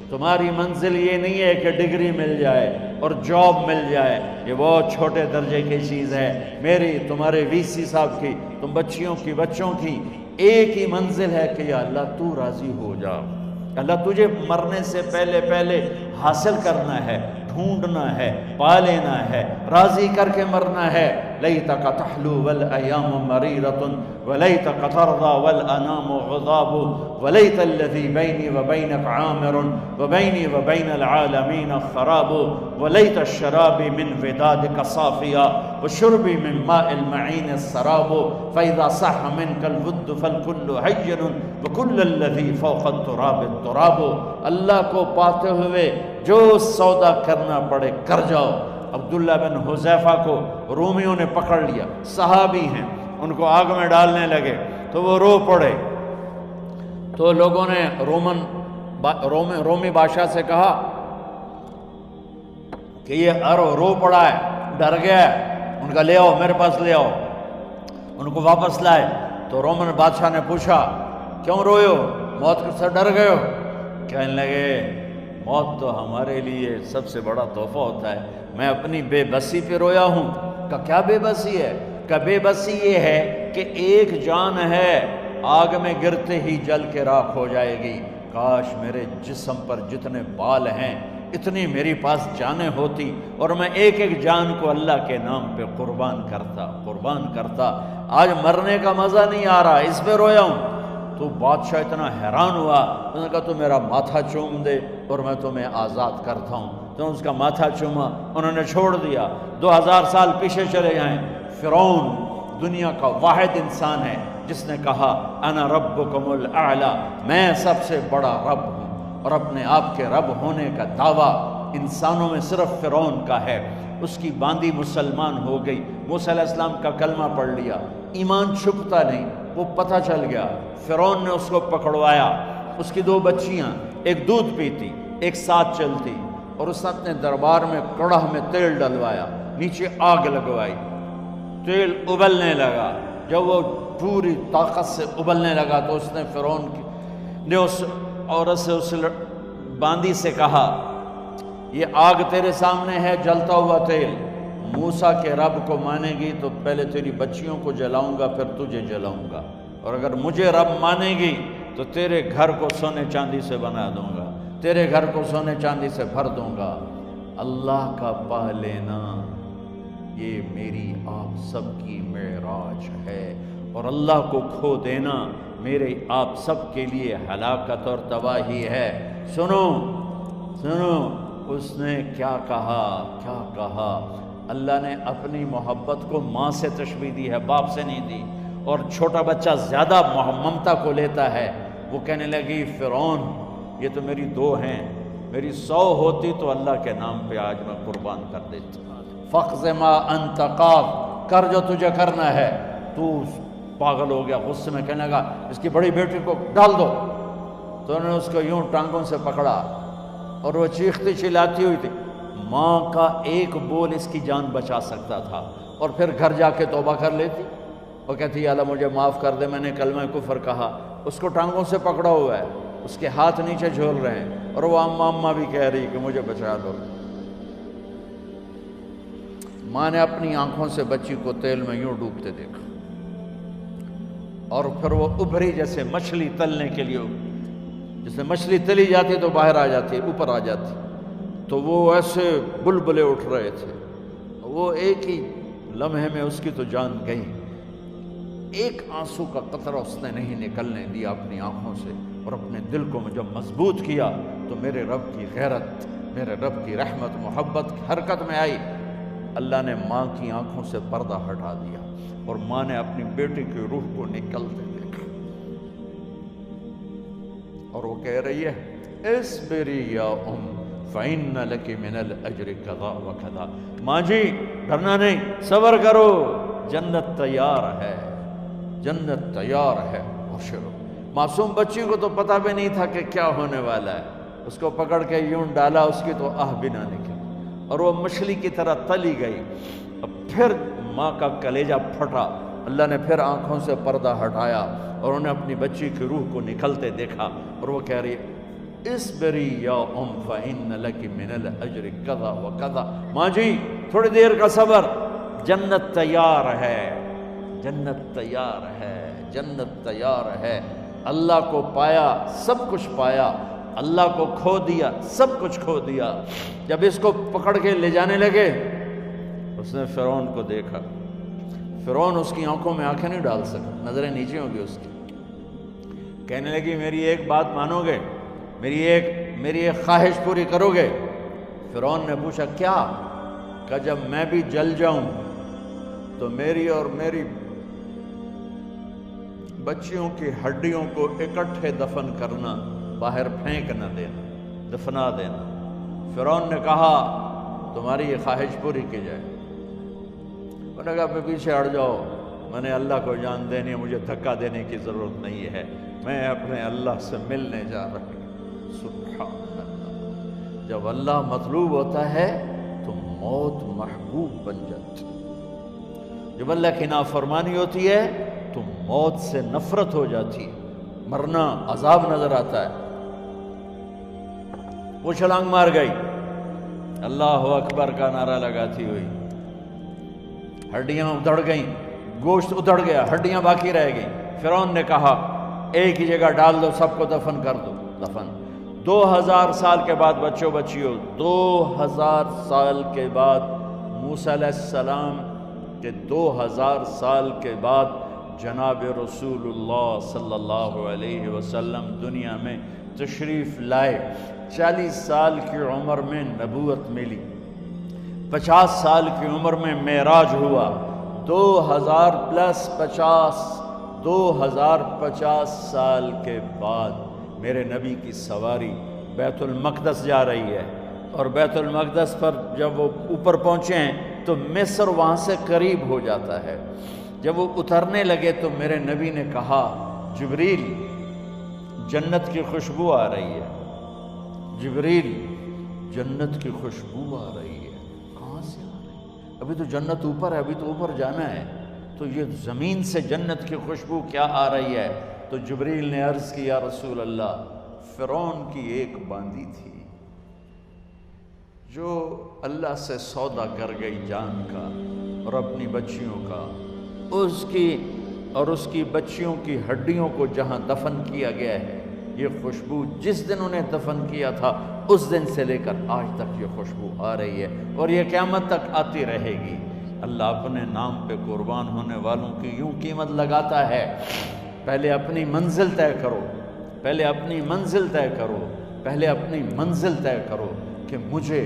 تمہاری منزل یہ نہیں ہے کہ ڈگری مل جائے اور جاب مل جائے، یہ بہت چھوٹے درجے کی چیز ہے۔ میری، تمہارے وی سی صاحب کی، تم بچیوں کی، بچوں کی ایک ہی منزل ہے کہ یا اللہ تو راضی ہو جا۔ اللہ تجھے مرنے سے پہلے پہلے حاصل کرنا ہے، ڈھونڈنا ہے، پا لینا ہے، راضی کر کے مرنا ہے۔ لیتک تحلو والایام مریرۃ ولیتک ترضی والانام غضاب ولیت الذی بینی وبینک عامر وبینی وبین العالمین خراب ولیت الشراب من ودادک صافیا وشربی من ماء المعین السراب فاذا صح منک الود فالکل حین وکل الذی فوق التراب التراب۔ اللہ کو پاتے ہوئے جو سودا کرنا پڑے کر جاؤ۔ عبداللہ بن حذیفہ کو رومیوں نے پکڑ لیا، صحابی ہیں، ان کو آگ میں ڈالنے لگے تو وہ رو پڑے، تو لوگوں نے رومی بادشاہ سے کہا کہ یہ رو پڑا ہے، ڈر گیا ہے، ان کا لے آؤ، میرے پاس لے آؤ۔ ان کو واپس لائے تو رومن بادشاہ نے پوچھا کیوں روئے ہو، موت سے ڈر گئے ہو؟ کہنے لگے موت تو ہمارے لیے سب سے بڑا تحفہ ہوتا ہے، میں اپنی بے بسی پہ رویا ہوں۔ کہ کیا بے بسی ہے؟ کہ بے بسی یہ ہے کہ ایک جان ہے آگ میں گرتے ہی جل کے راکھ ہو جائے گی، کاش میرے جسم پر جتنے بال ہیں اتنی میری پاس جانیں ہوتی اور میں ایک ایک جان کو اللہ کے نام پہ قربان کرتا۔ آج مرنے کا مزہ نہیں آ رہا، اس پہ رویا ہوں۔ تو بادشاہ اتنا حیران ہوا، انہوں نے کہا تو میرا ماتھا چوم دے اور میں تمہیں آزاد کرتا ہوں۔ تو اس کا ماتھا چوما، انہوں نے چھوڑ دیا۔ 2000 سال پیچھے چلے جائیں، فرعون دنیا کا واحد انسان ہے جس نے کہا انا ربکم الاعلی، میں سب سے بڑا رب ہوں، اور اپنے آپ کے رب ہونے کا دعویٰ انسانوں میں صرف فرعون کا ہے۔ اس کی باندی مسلمان ہو گئی، موسیٰ علیہ السلام کا کلمہ پڑھ لیا، ایمان چھپتا نہیں، وہ پتہ چل گیا۔ فرعون نے اس کو پکڑوایا، اس کی 2 بچیاں، ایک دودھ پیتی ایک ساتھ چلتی، اور اس نے اپنے دربار میں کڑاہ میں تیل ڈلوایا، نیچے آگ لگوائی، تیل ابلنے لگا۔ جب وہ پوری طاقت سے ابلنے لگا تو اس نے فرعون نے اس عورت سے، اس باندی سے کہا یہ آگ تیرے سامنے ہے، جلتا ہوا تیل، موسیٰ کے رب کو مانے گی تو پہلے تیری بچیوں کو جلاؤں گا پھر تجھے جلاؤں گا، اور اگر مجھے رب مانے گی تو تیرے گھر کو سونے چاندی سے بنا دوں گا، تیرے گھر کو سونے چاندی سے بھر دوں گا۔ اللہ کا پا لینا یہ میری آپ سب کی معراج ہے، اور اللہ کو کھو دینا میرے آپ سب کے لیے ہلاکت اور تباہی ہے۔ سنو اس نے کیا کہا؟ اللہ نے اپنی محبت کو ماں سے تشبیہ دی ہے، باپ سے نہیں دی، اور چھوٹا بچہ زیادہ ممتا کو لیتا ہے۔ وہ کہنے لگی فرعون یہ تو میری 2 ہیں، میری 100 ہوتی تو اللہ کے نام پہ آج میں قربان کر دیتا۔ فَقْضِ مَا أَنْتَ قَاضٍ، کر جو تجھے کرنا ہے۔ تو پاگل ہو گیا، غصے میں کہنے لگا اس کی بڑی بیٹی کو ڈال دو۔ تو انہوں نے اس کو یوں ٹانگوں سے پکڑا اور وہ چیختی چلاتی ہوئی تھی۔ ماں کا ایک بول اس کی جان بچا سکتا تھا، اور پھر گھر جا کے توبہ کر لیتی اور کہتی یا اللہ مجھے معاف کر دے، میں نے کلمہ کفر کہا۔ اس کو ٹانگوں سے پکڑا ہوا ہے، اس کے ہاتھ نیچے جھول رہے ہیں، اور وہ اماں بھی کہہ رہی کہ مجھے بچا دو۔ ماں نے اپنی آنکھوں سے بچی کو تیل میں یوں ڈوبتے دیکھا، اور پھر وہ ابھری جیسے مچھلی تلنے کے لیے، جیسے مچھلی تلی جاتی تو باہر آ جاتی، اوپر آ جاتی، تو وہ ایسے بلبلے اٹھ رہے تھے۔ وہ ایک ہی لمحے میں اس کی تو جان گئی، ایک آنسو کا قطرہ اس نے نہیں نکلنے دیا اپنی آنکھوں سے، اور اپنے دل کو جب مضبوط کیا تو میرے رب کی غیرت، میرے رب کی رحمت محبت حرکت میں آئی۔ اللہ نے ماں کی آنکھوں سے پردہ ہٹا دیا، اور ماں نے اپنی بیٹی کی روح کو نکلتے دیکھا، اور وہ کہہ رہی ہے اصبری یا فَإِنَّ لَكِ مِنَ الْأَجْرِ كَذَا وَكَذَا۔ ماں جی ڈرنا نہیں، صبر کرو، جنت تیار ہے، جنت تیار ہے، ابشرو۔ معصوم بچی کو تو پتہ بھی نہیں تھا کہ کیا ہونے والا ہے، اس کو پکڑ کے یوں ڈالا، اس کی تو آہ بھی نہ نکلی۔ اور وہ مچھلی کی طرح تلی گئی. اب پھر ماں کا کلیجہ پھٹا. اللہ نے پھر آنکھوں سے پردہ ہٹایا اور انہیں اپنی بچی کی روح کو نکلتے دیکھا اور وہ کہہ رہی اصبری یا فإن لک من الأجر کذا و کذا. ماں جی تھوڑی دیر کا صبر، جنت تیار ہے، جنت تیار ہے، جنت تیار ہے. اللہ کو پایا سب کچھ پایا، اللہ کو کھو دیا سب کچھ کھو دیا. جب اس کو پکڑ کے لے جانے لگے اس نے فرعون کو دیکھا. فرعون اس کی آنکھوں میں آنکھیں نہیں ڈال سکا، نظریں نیچے ہوں گی اس کی. کہنے لگی میری ایک بات مانو گے، میری ایک خواہش پوری کرو گے؟ فرعون نے پوچھا کیا؟ کہ جب میں بھی جل جاؤں تو میری اور میری بچیوں کی ہڈیوں کو اکٹھے دفن کرنا، باہر پھینک نہ دینا، دفنا دینا. فرعون نے کہا تمہاری یہ خواہش پوری کی جائے. انہوں نے کہا پیچھے ہٹ جاؤ، میں نے اللہ کو جان دینی ہے، مجھے دھکا دینے کی ضرورت نہیں ہے، میں اپنے اللہ سے ملنے جا رہا ہوں. سبحان اللہ. جب اللہ مطلوب ہوتا ہے تو موت محبوب بن جاتی. جب اللہ کی نافرمانی ہوتی ہے تو موت سے نفرت ہو جاتی، مرنا عذاب نظر آتا ہے. وہ چھلانگ مار گئی، اللہ اکبر کا نعرہ لگاتی ہوئی. ہڈیاں ادھڑ گئیں، گوشت ادھڑ گیا، ہڈیاں باقی رہ گئیں. فرعون نے کہا ایک ہی جگہ ڈال دو، سب کو دفن کر دو. دفن 2000 سال کے بعد بچوں بچیوں، 2000 سال کے بعد موسیٰ علیہ السلام کے 2000 سال کے بعد جناب رسول اللہ صلی اللہ علیہ وسلم دنیا میں تشریف لائے. 40 سال کی عمر میں نبوت ملی، 50 سال کی عمر میں معراج ہوا. 2050 سال کے بعد میرے نبی کی سواری بیت المقدس جا رہی ہے. اور بیت المقدس پر جب وہ اوپر پہنچے ہیں تو مصر وہاں سے قریب ہو جاتا ہے. جب وہ اترنے لگے تو میرے نبی نے کہا جبریل جنت کی خوشبو آ رہی ہے. جبریل جنت کی خوشبو آ رہی ہے. کہاں سے آ رہی ہے؟ ابھی تو جنت اوپر ہے، ابھی تو اوپر جانا ہے، تو یہ زمین سے جنت کی خوشبو کیا آ رہی ہے؟ تو جبریل نے عرض کی یا رسول اللہ فرعون کی ایک باندی تھی جو اللہ سے سودا کر گئی جان کا اور اپنی بچیوں کا، اس کی بچیوں کی ہڈیوں کو جہاں دفن کیا گیا ہے، یہ خوشبو جس دن انہیں دفن کیا تھا اس دن سے لے کر آج تک یہ خوشبو آ رہی ہے اور یہ قیامت تک آتی رہے گی. اللہ اپنے نام پہ قربان ہونے والوں کی یوں قیمت لگاتا ہے. پہلے اپنی منزل طے کرو، پہلے اپنی منزل طے کرو، پہلے اپنی منزل طے کرو کہ مجھے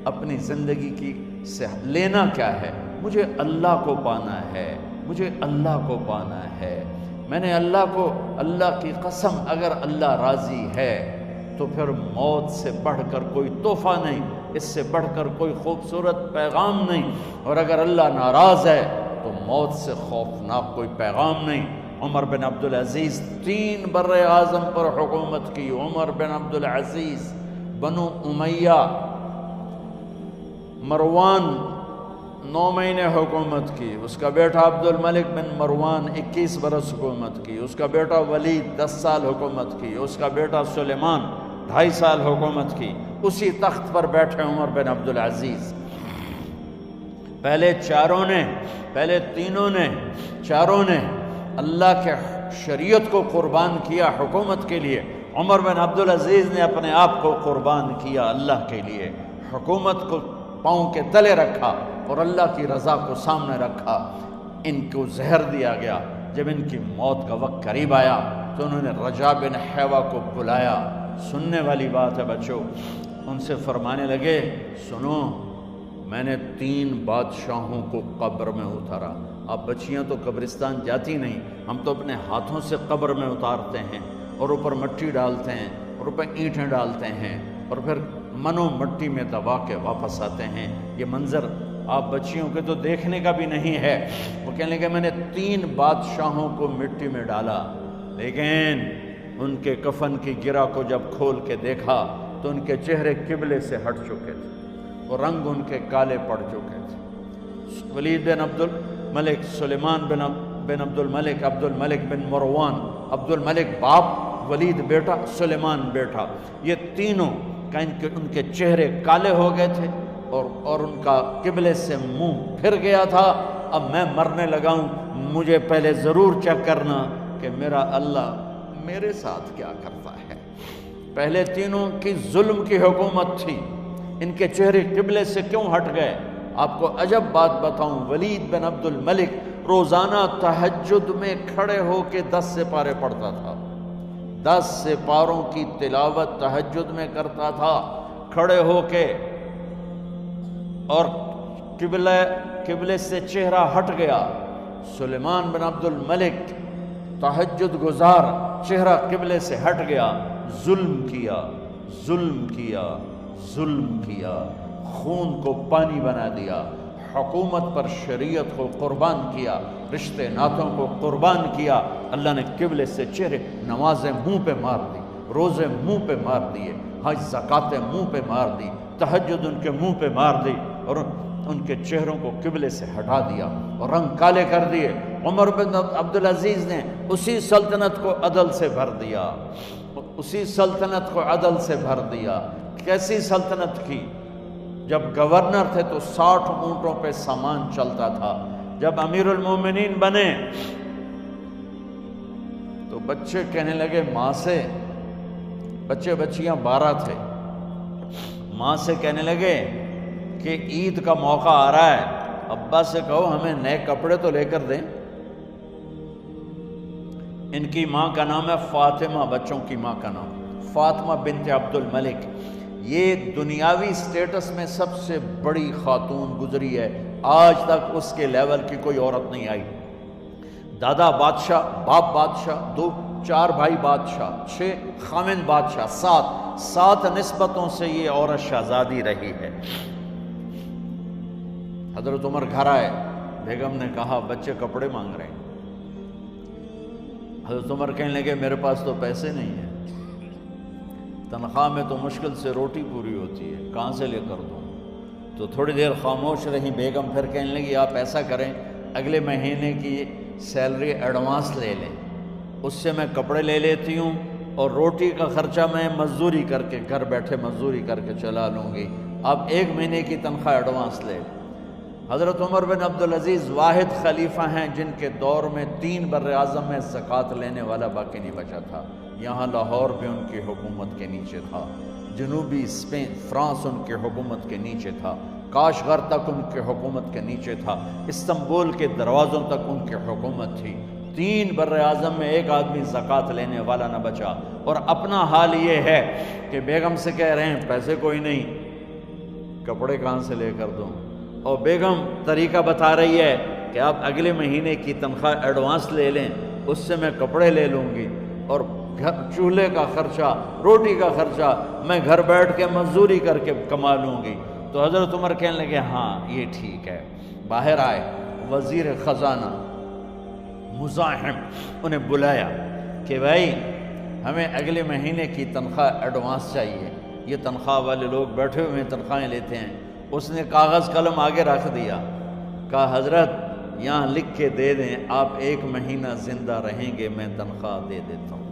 اپنی زندگی کی سے لینا کیا ہے. مجھے اللہ کو پانا ہے، مجھے اللہ کو پانا ہے. میں نے اللہ کی قسم اگر اللہ راضی ہے تو پھر موت سے بڑھ کر کوئی تحفہ نہیں، اس سے بڑھ کر کوئی خوبصورت پیغام نہیں. اور اگر اللہ ناراض ہے تو موت سے خوفناک کوئی پیغام نہیں. عمر بن عبدالعزیز 3 بر اعظم پر حکومت کی. عمر بن عبدالعزیز، بنو امیہ، مروان 9 مہینے حکومت کی. اس کا بیٹا عبد الملک بن مروان 21 برس حکومت کی. اس کا بیٹا ولید 10 سال حکومت کی. اس کا بیٹا سلیمان 2.5 سال حکومت کی. اسی تخت پر بیٹھے عمر بن عبدالعزیز. پہلے چاروں نے اللہ کے شریعت کو قربان کیا حکومت کے لیے. عمر بن عبدالعزیز نے اپنے آپ کو قربان کیا اللہ کے لیے. حکومت کو پاؤں کے تلے رکھا اور اللہ کی رضا کو سامنے رکھا. ان کو زہر دیا گیا. جب ان کی موت کا وقت قریب آیا تو انہوں نے رجا بن حیوہ کو بلایا. سننے والی بات ہے بچوں. ان سے فرمانے لگے سنو، میں نے 3 بادشاہوں کو قبر میں اتارا. اب بچیاں تو قبرستان جاتی نہیں، ہم تو اپنے ہاتھوں سے قبر میں اتارتے ہیں اور اوپر مٹی ڈالتے ہیں اور اوپر اینٹیں ڈالتے ہیں اور پھر منو مٹی میں دبا کے واپس آتے ہیں. یہ منظر آپ بچیوں کے تو دیکھنے کا بھی نہیں ہے. وہ کہنے لگے میں نے 3 بادشاہوں کو مٹی میں ڈالا، لیکن ان کے کفن کی گرہ کو جب کھول کے دیکھا تو ان کے چہرے قبلے سے ہٹ چکے تھے. وہ رنگ ان کے کالے پڑ چکے تھے۔ ولید بن عبد الملک، سلیمان بن عبد الملک، عبد الملک بن مروان، عبد الملک باپ، ولید بیٹا، سلیمان بیٹا، یہ تینوں کا ان کے چہرے کالے ہو گئے تھے اور ان کا قبلے سے منہ پھر گیا تھا۔ اب میں مرنے لگا ہوں، مجھے پہلے ضرور چیک کرنا کہ میرا اللہ میرے ساتھ کیا کرتا ہے۔ پہلے تینوں کی ظلم کی حکومت تھی، ان کے چہرے قبلے سے کیوں ہٹ گئے؟ آپ کو عجب بات بتاؤں، ولید بن عبد الملک روزانہ تہجد میں کھڑے ہو کے 10 سپارے پڑھتا تھا، 10 سپاروں کی تلاوت تہجد میں کرتا تھا کھڑے ہو کے، اور قبلے سے چہرہ ہٹ گیا۔ سلیمان بن عبد الملک تہجد گزار، چہرہ قبلے سے ہٹ گیا، ظلم کیا، ظلم کیا، ظلم کیا، خون کو پانی بنا دیا، حکومت پر شریعت کو قربان کیا، رشتے ناتوں کو قربان کیا۔ اللہ نے قبلے سے چہرے، نمازیں منہ پہ مار دی، روزے منہ پہ مار دیے، حج زکاتیں منہ پہ مار دی، تہجد ان کے منہ پہ مار دی، اور ان کے چہروں کو قبلے سے ہٹا دیا اور رنگ کالے کر دیے۔ عمر بن عبدالعزیز نے اسی سلطنت کو عدل سے بھر دیا، اسی سلطنت کو عدل سے بھر دیا۔ کیسی سلطنت کی؟ جب گورنر تھے تو 60 اونٹوں پہ سامان چلتا تھا، جب امیر المومنین بنے تو بچے کہنے لگے ماں سے، بچے بچیاں 12 تھے، ماں سے کہنے لگے کہ عید کا موقع آ رہا ہے، ابا سے کہو ہمیں نئے کپڑے تو لے کر دیں۔ ان کی ماں کا نام ہے فاطمہ، بچوں کی ماں کا نام فاطمہ بنت عبد الملک۔ یہ دنیاوی سٹیٹس میں سب سے بڑی خاتون گزری ہے، آج تک اس کے لیول کی کوئی عورت نہیں آئی۔ دادا بادشاہ، باپ بادشاہ، 4 بھائی بادشاہ، 6 خامند بادشاہ، 7 نسبتوں سے یہ عورت شہزادی رہی ہے۔ حضرت عمر گھر آئے، بیگم نے کہا بچے کپڑے مانگ رہے ہیں۔ حضرت عمر کہنے لگے میرے پاس تو پیسے نہیں ہیں، تنخواہ میں تو مشکل سے روٹی پوری ہوتی ہے، کہاں سے لے کر دوں؟ تو تھوڑی دیر خاموش رہی بیگم، پھر کہنے لگی آپ ایسا کریں، اگلے مہینے کی سیلری ایڈوانس لے لیں، اس سے میں کپڑے لے لیتی ہوں اور روٹی کا خرچہ میں مزدوری کر کے، گھر بیٹھے مزدوری کر کے چلا لوں گی، آپ 1 مہینے کی تنخواہ ایڈوانس لے لیں۔ حضرت عمر بن عبدالعزیز واحد خلیفہ ہیں جن کے دور میں 3 بر اعظم میں زکوٰۃ لینے والا باقی نہیں بچا تھا۔ یہاں لاہور بھی ان کی حکومت کے نیچے تھا، جنوبی اسپین فرانس ان کے حکومت کے نیچے تھا، کاشغر تک ان کے حکومت کے نیچے تھا، استنبول کے دروازوں تک ان کی حکومت تھی۔ 3 بر اعظم میں ایک آدمی زکوٰۃ لینے والا نہ بچا، اور اپنا حال یہ ہے کہ بیگم سے کہہ رہے ہیں پیسے کوئی نہیں، کپڑے کہاں سے لے کر دوں؟ اور بیگم طریقہ بتا رہی ہے کہ آپ اگلے مہینے کی تنخواہ ایڈوانس لے لیں، اس سے میں کپڑے لے لوں گی، اور چولہے کا خرچہ، روٹی کا خرچہ میں گھر بیٹھ کے مزدوری کر کے کما لوں گی۔ تو حضرت عمر کہنے لگے ہاں یہ ٹھیک ہے۔ باہر آئے وزیر خزانہ مزاحم، انہیں بلایا کہ بھائی ہمیں اگلے مہینے کی تنخواہ ایڈوانس چاہیے، یہ تنخواہ والے لوگ بیٹھے ہوئے تنخواہیں لیتے ہیں۔ اس نے کاغذ قلم آگے رکھ دیا، کہا حضرت یہاں لکھ کے دے دیں، آپ 1 مہینہ زندہ رہیں گے میں تنخواہ دے دیتا ہوں،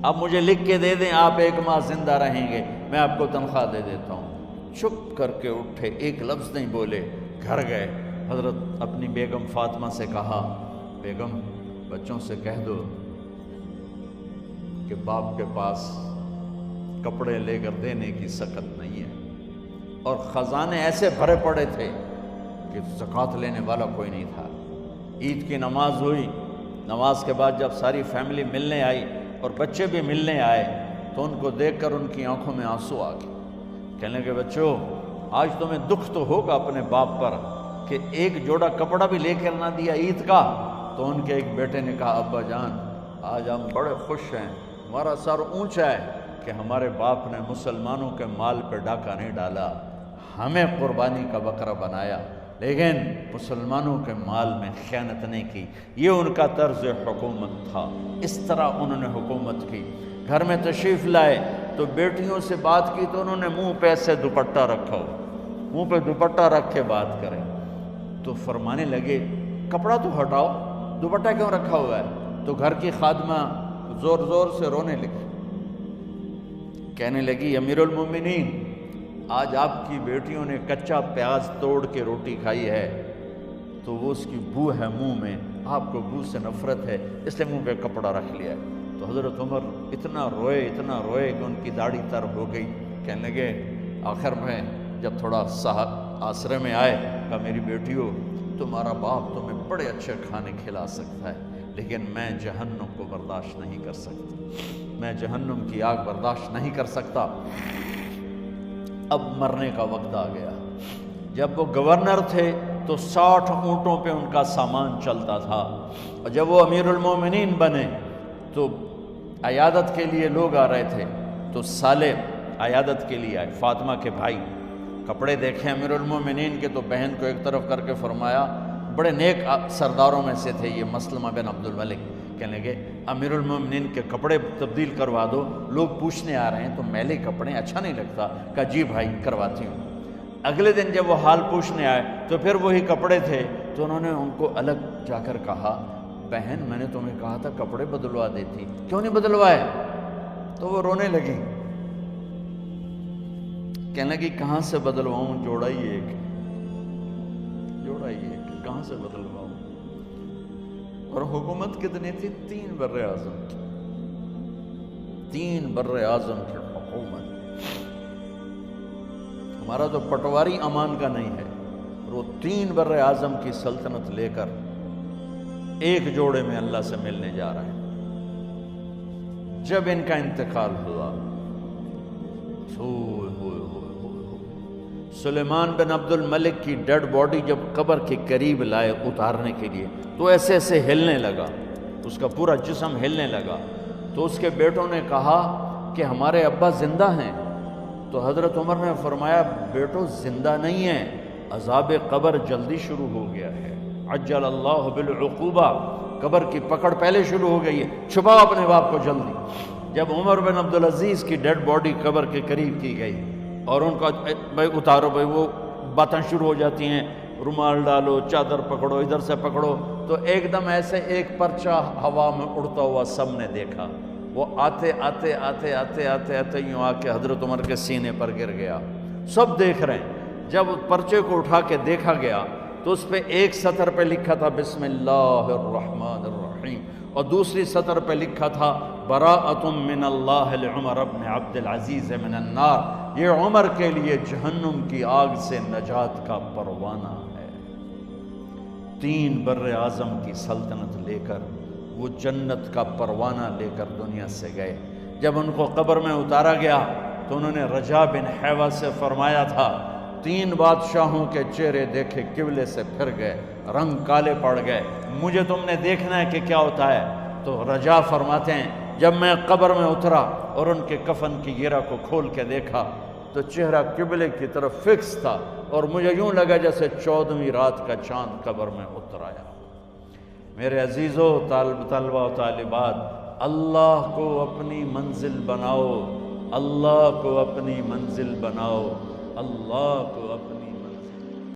آپ مجھے لکھ کے دے دیں آپ 1 ماہ زندہ رہیں گے میں آپ کو تنخواہ دے دیتا ہوں۔ چپ کر کے اٹھے، ایک لفظ نہیں بولے، گھر گئے۔ حضرت اپنی بیگم فاطمہ سے کہا بیگم بچوں سے کہہ دو کہ باپ کے پاس کپڑے لے کر دینے کی سخت نہیں ہے، اور خزانے ایسے بھرے پڑے تھے کہ زکوٰۃ لینے والا کوئی نہیں تھا۔ عید کی نماز ہوئی، نماز کے بعد جب ساری فیملی ملنے آئی اور بچے بھی ملنے آئے تو ان کو دیکھ کر ان کی آنکھوں میں آنسو آ گئے۔ کہنے لگے بچوں آج تمہیں دکھ تو ہوگا اپنے باپ پر کہ ایک جوڑا کپڑا بھی لے کر نہ دیا عید کا۔ تو ان کے ایک بیٹے نے کہا ابا جان آج ہم بڑے خوش ہیں، ہمارا سر اونچا ہے کہ ہمارے باپ نے مسلمانوں کے مال پہ ڈاکہ نہیں ڈالا، ہمیں قربانی کا بکرا بنایا، لیکن مسلمانوں کے مال میں خیانت نہیں کی۔ یہ ان کا طرز حکومت تھا، اس طرح انہوں نے حکومت کی۔ گھر میں تشریف لائے تو بیٹیوں سے بات کی تو انہوں نے منہ پہ سے دوپٹہ رکھا ہو، منہ پہ دوپٹہ رکھ کے بات کریں۔ تو فرمانے لگے کپڑا تو ہٹاؤ، دوپٹہ کیوں رکھا ہوا ہے؟ تو گھر کی خادمہ زور زور سے رونے لگی، کہنے لگی امیر المومنین آج آپ کی بیٹیوں نے کچا پیاز توڑ کے روٹی کھائی ہے تو وہ اس کی بو ہے منہ میں، آپ کو بو سے نفرت ہے اس لیے منہ پہ کپڑا رکھ لیا ہے۔ تو حضرت عمر اتنا روئے کہ ان کی داڑھی تر ہو گئی۔ کہنے لگے آخر میں جب تھوڑا آسرے میں آئے، کہا میری بیٹیوں تمہارا باپ تمہیں بڑے اچھے کھانے کھلا سکتا ہے لیکن میں جہنم کو برداشت نہیں کر سکتا، میں جہنم کی آگ برداشت نہیں کر سکتا۔ اب مرنے کا وقت آ گیا۔ جب وہ گورنر تھے تو 60 اونٹوں پہ ان کا سامان چلتا تھا، اور جب وہ امیر المومنین بنے تو عیادت کے لیے لوگ آ رہے تھے، تو سالے عیادت کے لیے آئے، فاطمہ کے بھائی، کپڑے دیکھیں امیر المومنین کے تو بہن کو ایک طرف کر کے فرمایا، بڑے نیک سرداروں میں سے تھے یہ مسلمہ بن عبد الملک، کہنے لگے امیر المومنین کے کپڑے تبدیل کروا دو، لوگ پوچھنے آ رہے ہیں تو میلے کپڑے اچھا نہیں لگتا۔ کہا جی بھائی کرواتی ہوں۔ اگلے دن جب وہ حال پوچھنے آئے تو پھر وہی کپڑے تھے، تو انہوں نے ان کو الگ جا کر کہا بہن میں نے تمہیں کہا تھا کپڑے بدلوا دیتی، کیوں نہیں بدلوائے؟ تو وہ رونے لگی، کہنے لگی کہاں سے بدلواؤں، جوڑا ہی ایک، کہاں سے بدلواؤں؟ اور حکومت کتنی تھی؟ 3 بر اعظم کی، 3 بر اعظم کی حکومت۔ ہمارا تو پٹواری امان کا نہیں ہے، اور وہ 3 بر اعظم کی سلطنت لے کر ایک جوڑے میں اللہ سے ملنے جا رہے ہیں۔ جب ان کا انتقال ہوا، سلیمان بن عبد الملک کی ڈیڈ باڈی جب قبر کے قریب لائے اتارنے کے لیے تو ایسے ایسے ہلنے لگا، اس کا پورا جسم ہلنے لگا۔ تو اس کے بیٹوں نے کہا کہ ہمارے ابا زندہ ہیں، تو حضرت عمر نے فرمایا بیٹو زندہ نہیں ہیں، عذاب قبر جلدی شروع ہو گیا ہے، عجل اللہ بالعقوبہ، قبر کی پکڑ پہلے شروع ہو گئی ہے، چھپاؤ اپنے باپ کو جلدی۔ جب عمر بن عبدالعزیز کی ڈیڈ باڈی قبر کے قریب کی گئی اور ان کا بھائی اتارو، بھائی وہ باتیں شروع ہو جاتی ہیں، رومال ڈالو، چادر پکڑو، ادھر سے پکڑو، تو ایک دم ایسے ایک پرچہ ہوا میں اڑتا ہوا سب نے دیکھا، وہ آتے آتے آتے آتے آتے آتے یوں آ کے حضرت عمر کے سینے پر گر گیا۔ سب دیکھ رہے ہیں۔ جب پرچے کو اٹھا کے دیکھا گیا تو اس پہ ایک سطر پہ لکھا تھا بسم اللہ الرحمن الرحیم، اور دوسری سطر پہ لکھا تھا براءۃ من اللہ لعمر بن عبد العزیز من النار، یہ عمر کے لیے جہنم کی آگ سے نجات کا پروانہ ہے۔ 3 بر اعظم کی سلطنت لے کر وہ جنت کا پروانہ لے کر دنیا سے گئے۔ جب ان کو قبر میں اتارا گیا تو انہوں نے رجا بن حیوہ سے فرمایا تھا 3 بادشاہوں کے چہرے دیکھے قبلے سے پھر گئے، رنگ کالے پڑ گئے، مجھے تم نے دیکھنا ہے کہ کیا ہوتا ہے؟ تو رجا فرماتے ہیں جب میں قبر میں اترا اور ان کے کفن کی گیرہ کو کھول کے دیکھا تو چہرہ قبلے کی طرف فکس تھا، اور مجھے یوں لگا جیسے 14ویں رات کا چاند قبر میں اتر آیا۔ میرے عزیزو، طلبہ و طالبات، اللہ کو اپنی منزل بناؤ، اللہ کو اپنی منزل بناؤ، اللہ کو اپنی